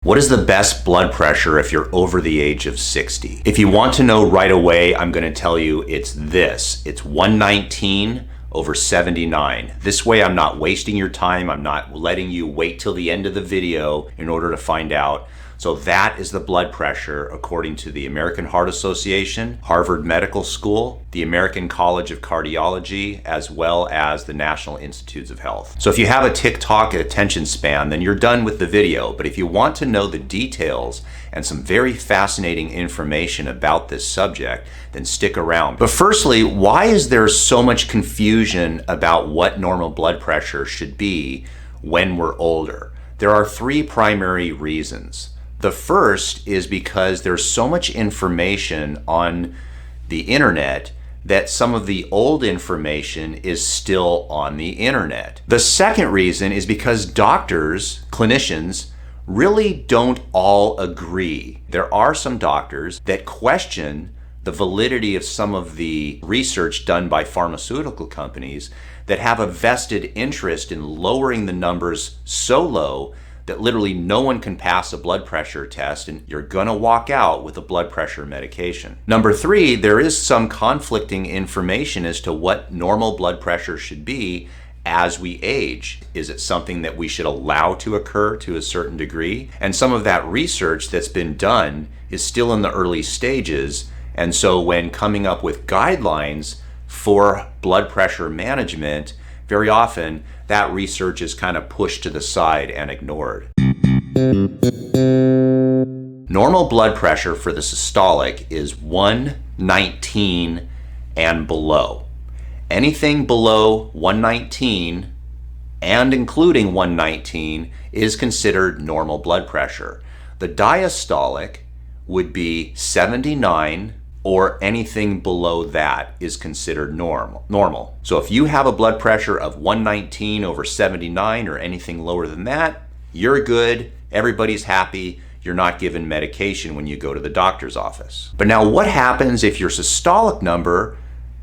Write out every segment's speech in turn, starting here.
What is the best blood pressure if you're over the age of 60? If you want to know right away, I'm going to tell you it's this. It's 119/79. This way I'm not wasting your time. I'm not letting you wait till the end of the video in order to find out. So that is the blood pressure according to the American Heart Association, Harvard Medical School, the American College of Cardiology, as well as the National Institutes of Health. So if you have a TikTok attention span, then you're done with the video. But if you want to know the details and some very fascinating information about this subject, then stick around. But firstly, why is there so much confusion about what normal blood pressure should be when we're older? There are three primary reasons. The first is because there's so much information on the internet that some of the old information is still on the internet. The second reason is because doctors, clinicians, really don't all agree. There are some doctors that question the validity of some of the research done by pharmaceutical companies that have a vested interest in lowering the numbers so low that literally no one can pass a blood pressure test and you're gonna walk out with a blood pressure medication. Number three, there is some conflicting information as to what normal blood pressure should be as we age. Is it something that we should allow to occur to a certain degree? And some of that research that's been done is still in the early stages. And so when coming up with guidelines for blood pressure management, very often that research is kind of pushed to the side and ignored. Normal blood pressure for the systolic is 119 and below. Anything below 119 and including 119 is considered normal blood pressure. The diastolic would be 79 or anything below that is considered normal. So if you have a blood pressure of 119/79 or anything lower than that, you're good, everybody's happy, you're not given medication when you go to the doctor's office. But now what happens if your systolic number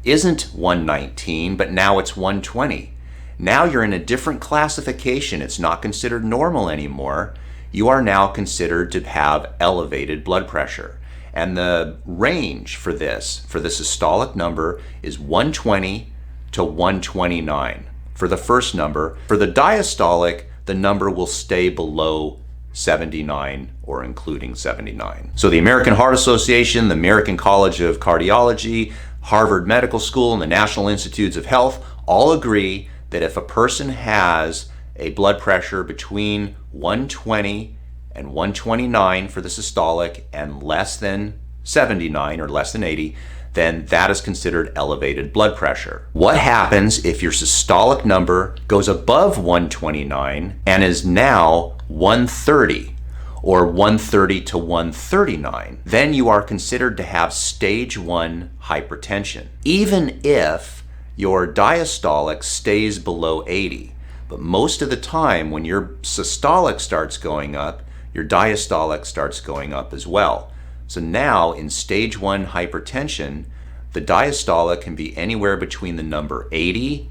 isn't 119, but now it's 120? Now you're in a different classification. It's not considered normal anymore. You are now considered to have elevated blood pressure. And the range for this, for the systolic number, is 120 to 129 for the first number. For the diastolic, the number will stay below 79 or including 79. So the American Heart Association, the American College of Cardiology, Harvard Medical School, and the National Institutes of Health all agree that if a person has a blood pressure between 120 and 129 for the systolic and less than 79 or less than 80, then that is considered elevated blood pressure. What happens if your systolic number goes above 129 and is now 130 or 130 to 139? Then you are considered to have stage 1 hypertension, even if your diastolic stays below 80. But most of the time when your systolic starts going up, your diastolic starts going up as well. So now in stage 1 hypertension, the diastolic can be anywhere between the number 80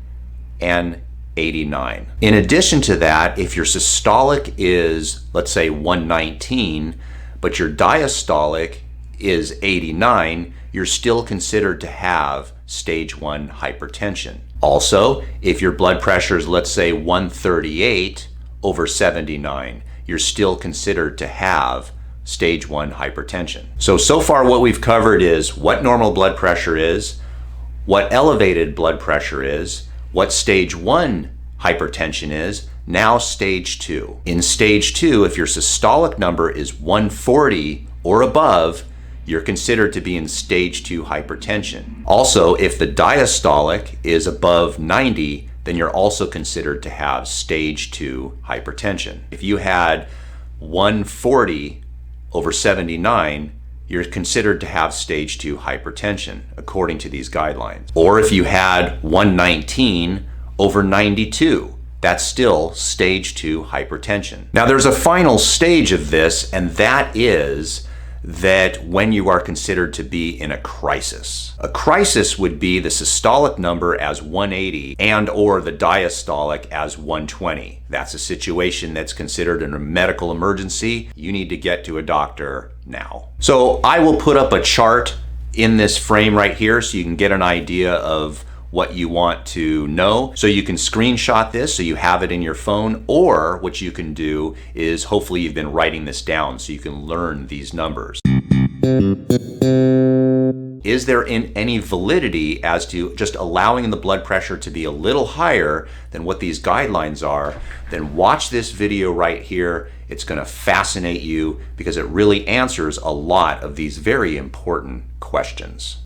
and 89. In addition to that, if your systolic is, let's say, 119, but your diastolic is 89, you're still considered to have stage 1 hypertension. Also, if your blood pressure is, let's say, 138/79, you're still considered to have stage 1 hypertension. So far what we've covered is what normal blood pressure is, what elevated blood pressure is, what stage 1 hypertension is, now stage 2. In stage 2, if your systolic number is 140 or above, you're considered to be in stage 2 hypertension. Also, if the diastolic is above 90, then you're also considered to have stage 2 hypertension. If you had 140/79, you're considered to have stage 2 hypertension, according to these guidelines. Or if you had 119/92, that's still stage 2 hypertension. Now there's a final stage of this, and that is that when you are considered to be in a crisis. A crisis would be the systolic number as 180 and or the diastolic as 120. That's a situation that's considered a medical emergency. You need to get to a doctor now. So I will put up a chart in this frame right here so you can get an idea of what you want to know. So you can screenshot this so you have it in your phone, or what you can do is hopefully you've been writing this down so you can learn these numbers. Is there any validity as to just allowing the blood pressure to be a little higher than what these guidelines are? Then watch this video right here. It's going to fascinate you because it really answers a lot of these very important questions.